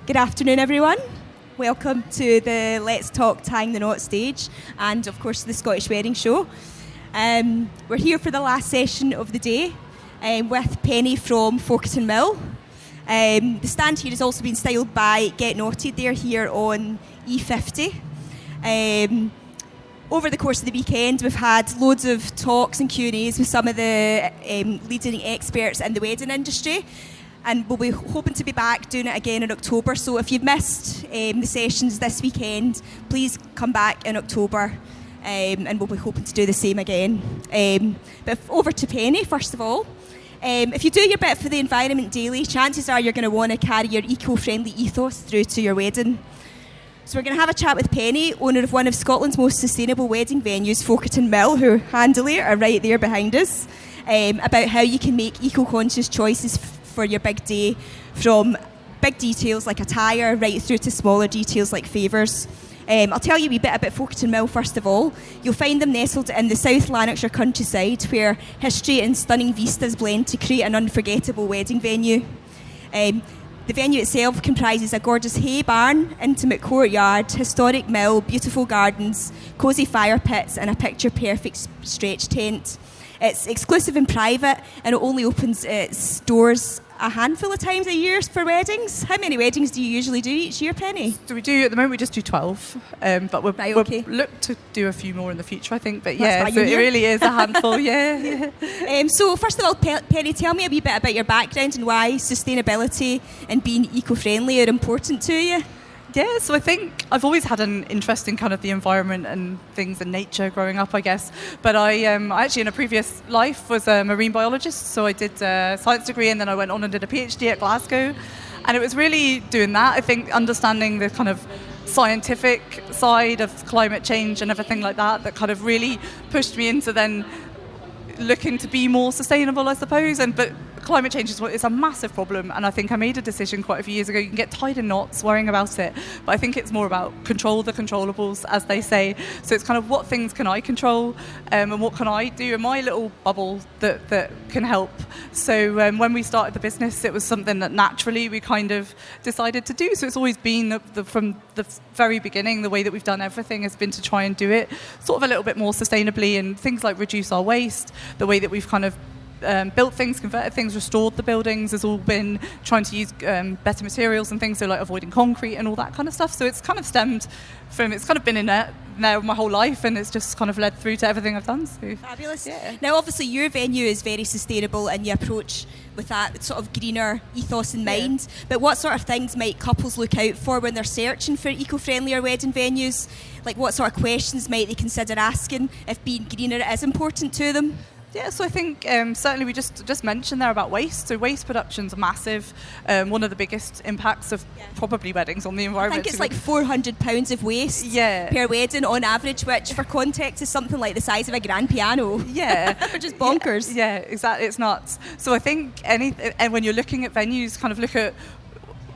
Good afternoon, everyone. Welcome to the Let's Talk Tying the Knot stage and, of course, the Scottish Wedding Show. We're here for the last session of the day with Penny from Folkerton Mill. The stand here has also been styled by Get Knotted. They're here on E50. Over the course of the weekend, we've had loads of talks and Q&As with some of the leading experts in the wedding industry. And we'll be hoping to be back doing it again in October. So if you've missed the sessions this weekend, please come back in October and we'll be hoping to do the same again. But over to Penny, first of all. If you do your bit for the environment daily, chances are you're going to want to carry your eco-friendly ethos through to your wedding. So we're going to have a chat with Penny, owner of one of Scotland's most sustainable wedding venues, Folkerton Mill, who handily are right there behind us, about how you can make eco-conscious choices for your big day, from big details like attire right through to smaller details like favours. I'll tell you a wee bit about Folkerton Mill first of all. You'll find them nestled in the South Lanarkshire countryside where history and stunning vistas blend to create an unforgettable wedding venue. The venue itself comprises a gorgeous hay barn, intimate courtyard, historic mill, beautiful gardens, cosy fire pits and a picture-perfect stretch tent. It's exclusive and private and it only opens its doors a handful of times a year for weddings. How many weddings do you usually do each year, Penny? So at the moment we just do 12, but we'll look to do a few more in the future, I think. But yeah, so it really is a handful, yeah. So first of all, Penny, tell me a wee bit about your background and why sustainability and being eco-friendly are important to you. Yeah, so I think I've always had an interest in kind of the environment and things and nature growing up, I guess. But I actually in a previous life was a marine biologist, so I did a science degree and then I went on and did a PhD at Glasgow. And it was really doing that, I think, understanding the kind of scientific side of climate change and everything like that, that kind of really pushed me into then looking to be more sustainable, I suppose. But climate change is a massive problem, and I think I made a decision quite a few years ago. You can get tied in knots worrying about it, but I think it's more about control the controllables, as they say. So it's kind of what things can I control and what can I do in my little bubble that can help. So when we started the business, it was something that naturally we kind of decided to do. So it's always been from the very beginning, the way that we've done everything has been to try and do it sort of a little bit more sustainably, and things like reduce our waste, the way that we've kind of built things, converted things, restored the buildings has all been trying to use better materials and things, so like avoiding concrete and all that kind of stuff. So it's kind of stemmed from, it's kind of been in there my whole life, and it's just kind of led through to everything I've done. So. Fabulous. Yeah. Now obviously your venue is very sustainable and you approach with that sort of greener ethos in mind, but what sort of things might couples look out for when they're searching for eco-friendlier wedding venues? Like what sort of questions might they consider asking if being greener is important to them? Yeah, so I think certainly we just mentioned there about waste. So waste production's massive. One of the biggest impacts of probably weddings on the environment. I think it's like 400 pounds of waste per wedding on average, which for context is something like the size of a grand piano. Yeah. Which is bonkers. Yeah, exactly. It's nuts. So I think and when you're looking at venues, kind of look at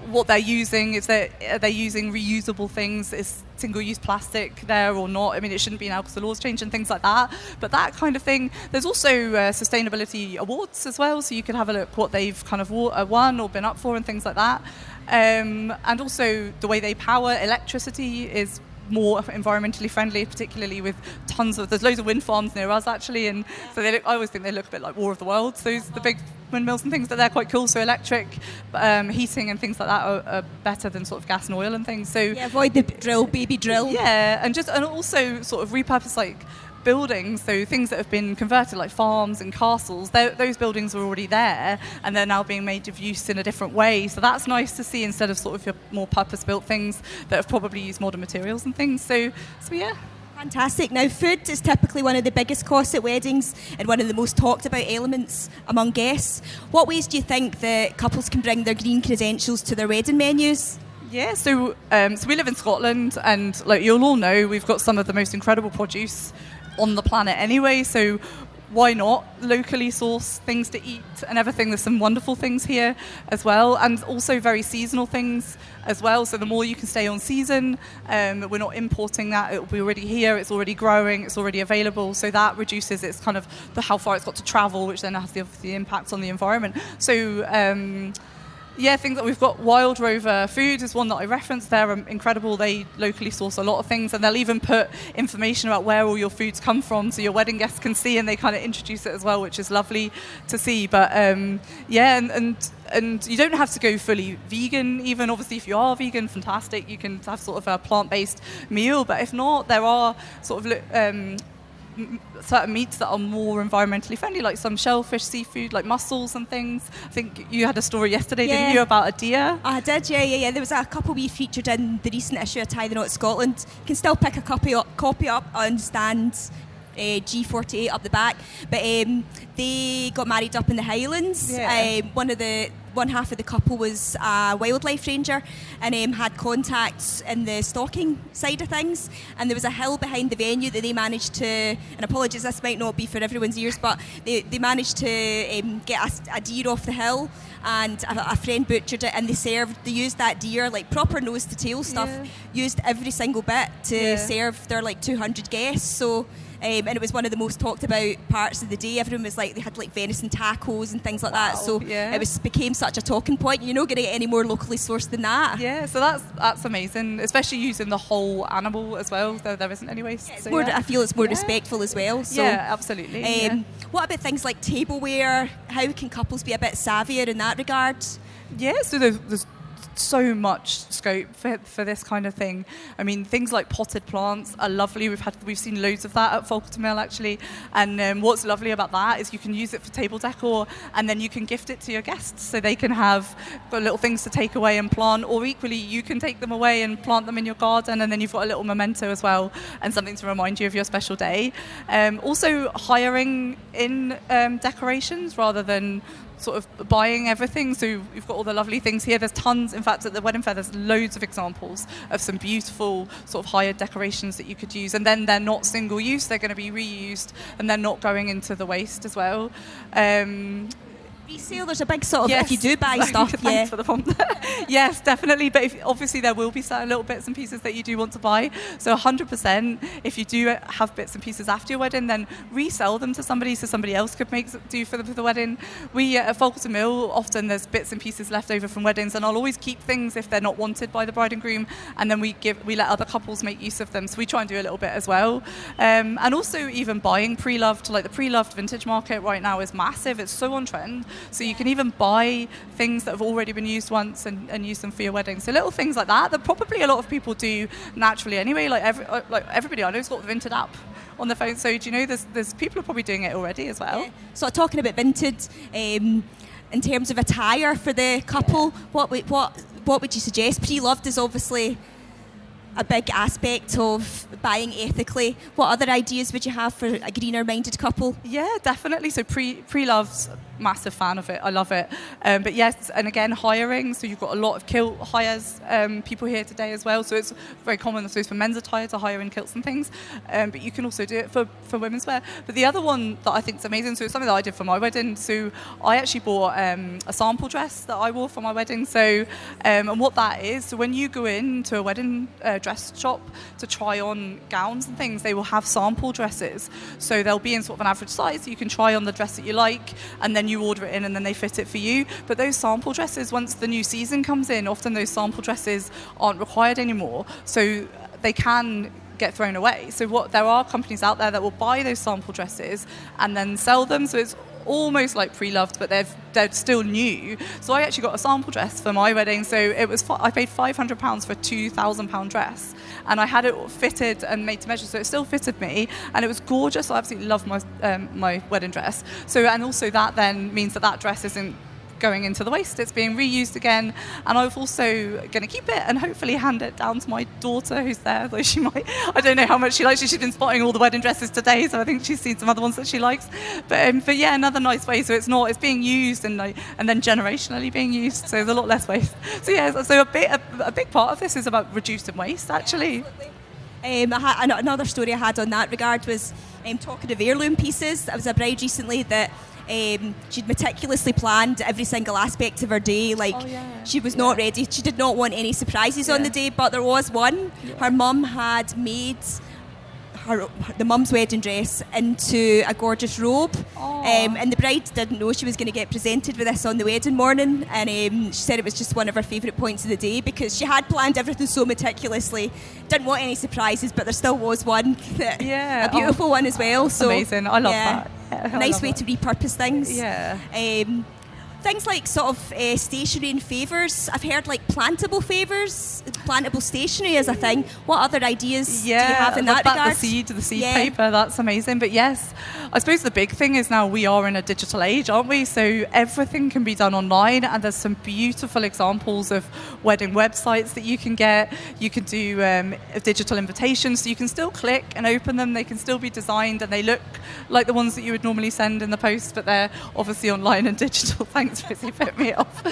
what they're using. Are they using reusable things? Is single-use plastic there or not? I mean, it shouldn't be now because the laws change and things like that. But that kind of thing. There's also sustainability awards as well, so you can have a look what they've kind of won or been up for and things like that. And also the way they power electricity is more environmentally friendly, particularly with there's loads of wind farms near us actually, and so I always think they look a bit like War of the Worlds, those the big windmills and things, but they're quite cool. So electric heating and things like that are better than sort of gas and oil and things. So avoid the baby drill. Yeah, and also sort of repurpose like buildings, so things that have been converted like farms and castles, those buildings are already there and they're now being made of use in a different way, so that's nice to see instead of sort of your more purpose-built things that have probably used modern materials and things. So yeah. Fantastic. Now, food is typically one of the biggest costs at weddings and one of the most talked about elements among guests. What ways do you think that couples can bring their green credentials to their wedding menus? Yeah, so we live in Scotland, and like you'll all know, we've got some of the most incredible produce on the planet anyway, so why not locally source things to eat and everything? There's some wonderful things here as well, and also very seasonal things as well, so the more you can stay on season, we're not importing that, it'll be already here, it's already growing, it's already available, so that reduces its kind of how far it's got to travel, which then has the impact on the environment. So Yeah, things that we've got. Wild Rover Food is one that I referenced. They're incredible. They locally source a lot of things, and they'll even put information about where all your foods come from, so your wedding guests can see, and they kind of introduce it as well, which is lovely to see. But and you don't have to go fully vegan. Even obviously, if you are vegan, fantastic. You can have sort of a plant-based meal. But if not, there are sort of certain meats that are more environmentally friendly, like some shellfish, seafood, like mussels and things. I think you had a story yesterday, didn't you, about a deer? I did, yeah. There was a couple we featured in the recent issue of Tie the Knot Scotland. You can still pick a copy up on stand G48 up the back, but they got married up in the Highlands. One half of the couple was a wildlife ranger and had contacts in the stalking side of things, and there was a hill behind the venue that they managed to, and apologies, this might not be for everyone's ears, but they managed to get a deer off the hill, and a friend butchered it, and they used that deer, like proper nose to tail stuff, used every single bit to serve their like 200 guests. So and it was one of the most talked about parts of the day. Everyone was like, they had like venison tacos and things like that. So it became such a talking point. You're not going to get any more locally sourced than that. Yeah, so that's amazing, especially using the whole animal as well. There isn't any waste. Yeah, I feel it's more respectful as well. So, yeah, absolutely. What about things like tableware? How can couples be a bit savvier in that regard? Yeah, so there's so much scope for this kind of thing. I mean, things like potted plants are lovely. We've seen loads of that at Folkerton Mill actually, and what's lovely about that is you can use it for table decor, and then you can gift it to your guests so they can have little things to take away and plant, or equally you can take them away and plant them in your garden, and then you've got a little memento as well and something to remind you of your special day. Also hiring in decorations rather than sort of buying everything. So you've got all the lovely things here. There's tons. In fact, at the wedding fair, there's loads of examples of some beautiful sort of hired decorations that you could use. And then they're not single use. They're going to be reused, and they're not going into the waste as well. Resale, there's a big sort of, if you do buy stuff, Thanks for the prompt. Yes, definitely, but obviously there will be certain little bits and pieces that you do want to buy, so 100%, if you do have bits and pieces after your wedding, then resell them to somebody so somebody else could do for the wedding. We at Folkerton Mill, often there's bits and pieces left over from weddings, and I'll always keep things if they're not wanted by the bride and groom, and then we let other couples make use of them, so we try and do a little bit as well. And also even buying pre-loved, like the pre-loved vintage market right now is massive. It's so on trend. So you can even buy things that have already been used once and use them for your wedding. So little things like that probably a lot of people do naturally anyway. Like everybody I know has got the Vinted app on their phone. So do you know there's people are probably doing it already as well. Yeah. So talking about Vinted, in terms of attire for the couple, what would you suggest? Pre-loved is obviously a big aspect of buying ethically. What other ideas would you have for a greener minded couple? Yeah, definitely. So pre-love's massive fan of it. I love it. But yes, and again, hiring. So you've got a lot of kilt hires, people here today as well. So it's very common, I suppose, for men's attire to hire in kilts and things. But you can also do it for women's wear. But the other one that I think is amazing, so it's something that I did for my wedding. So I actually bought a sample dress that I wore for my wedding. So, and what that is, so when you go into a wedding dress shop to try on gowns and things, they will have sample dresses. So they'll be in sort of an average size. So you can try on the dress that you like, and then you order it in and then they fit it for you. But those sample dresses, once the new season comes in, often those sample dresses aren't required anymore, so they can get thrown away. So there are companies out there that will buy those sample dresses and then sell them, so it's almost like pre-loved, but they're still new. So I actually got a sample dress for my wedding. So it was I paid £500 for a £2,000 dress, and I had it fitted and made to measure, so it still fitted me, and it was gorgeous. I absolutely love my wedding dress. So, and also that then means that dress isn't going into the waste, it's being reused again, and I'm also going to keep it and hopefully hand it down to my daughter who's there, though she might, I don't know how much she likes it. She's been spotting all the wedding dresses today, so I think she's seen some other ones that she likes, but yeah, another nice way. So it's being used and then generationally being used, so there's a lot less waste. So yeah, so a big part of this is about reducing waste actually. Another story I had on that regard was talking of heirloom pieces. I was a bride recently that she'd meticulously planned every single aspect of her day. She was not ready. She did not want any surprises on the day, but there was one. Her mum had made the mum's wedding dress into a gorgeous robe. And the bride didn't know she was going to get presented with this on the wedding morning, and she said it was just one of her favourite points of the day because she had planned everything so meticulously, didn't want any surprises, but there still was one, a beautiful one as well. So amazing, I love that. Nice way to repurpose things. Yeah. Things like sort of stationery and favours. I've heard like plantable favours, plantable stationery is a thing. What other ideas do you have in that regard? The seed paper, that's amazing. But yes, I suppose the big thing is now we are in a digital age, aren't we? So everything can be done online, and there's some beautiful examples of wedding websites that you can get. You can do digital invitations, so you can still click and open them. They can still be designed, and they look like the ones that you would normally send in the post, but they're obviously online and digital. Thanks, Rizzy, put me off.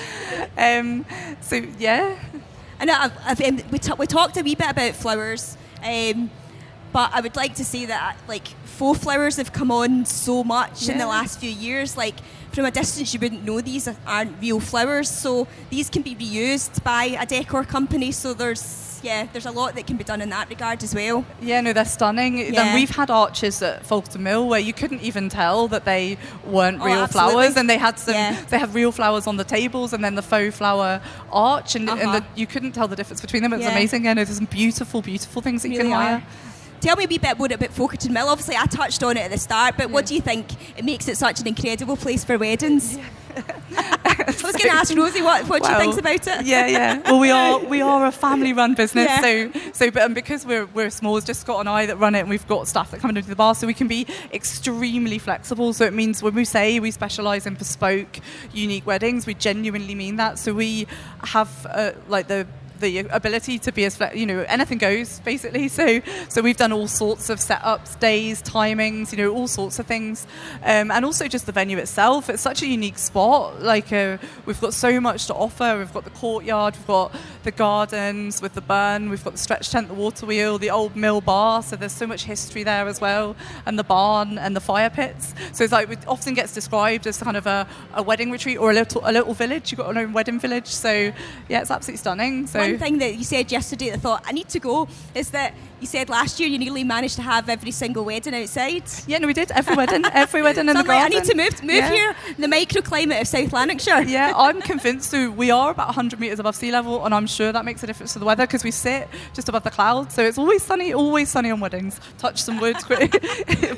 So yeah. And we talked a wee bit about flowers, but I would like to say that like faux flowers have come on so much in the last few years. Like from a distance, you wouldn't know these aren't real flowers, so these can be reused by a decor company. So there's a lot that can be done in that regard as well. Yeah, no, they're stunning. Yeah. Then we've had arches at Folkerton Mill where you couldn't even tell that they weren't real absolutely. flowers, and they had they have real flowers on the tables and then the faux flower arch, and you couldn't tell the difference between them. It was amazing. Yeah, no, there's some beautiful things that you can hire. Tell me a wee bit more about Folkerton Mill. Obviously, I touched on it at the start, but what do you think it makes it such an incredible place for weddings? Yeah. I was going to ask Rosie what she thinks about it. Yeah. Well, we are a family-run business, but because we're small, it's just Scott and I that run it, and we've got staff that come into the bar, so we can be extremely flexible. So it means when we say we specialise in bespoke, unique weddings, we genuinely mean that. So we have the ability to be as anything goes basically. So we've done all sorts of setups, days, timings, all sorts of things, and also just the venue itself. It's such a unique spot. Like we've got so much to offer. We've got the courtyard, we've got the gardens with the burn, we've got the stretch tent, the water wheel, the old mill bar. So there's so much history there as well, and the barn and the fire pits. So it's like it often gets described as kind of a wedding retreat or a little village. You've got an own wedding village. So yeah, it's absolutely stunning. So. One thing that you said yesterday that I thought I need to go is that you said last year you nearly managed to have every single wedding outside. Yeah, no, we did. Every wedding in the garden. I need to move here in the microclimate of South Lanarkshire. Yeah, I'm convinced. So we are about 100 metres above sea level, and I'm sure that makes a difference to the weather because we sit just above the clouds. So it's always sunny on weddings. Touch some wood.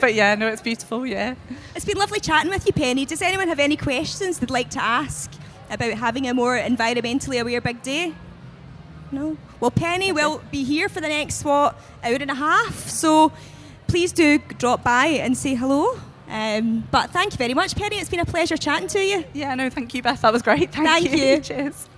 But yeah, no, it's beautiful, yeah. It's been lovely chatting with you, Penny. Does anyone have any questions they'd like to ask about having a more environmentally aware big day? No? Well, Penny will be here for the next, hour and a half, so please do drop by and say hello. But thank you very much, Penny. It's been a pleasure chatting to you. Yeah, no, thank you, Beth. That was great. Thank you. you. Cheers.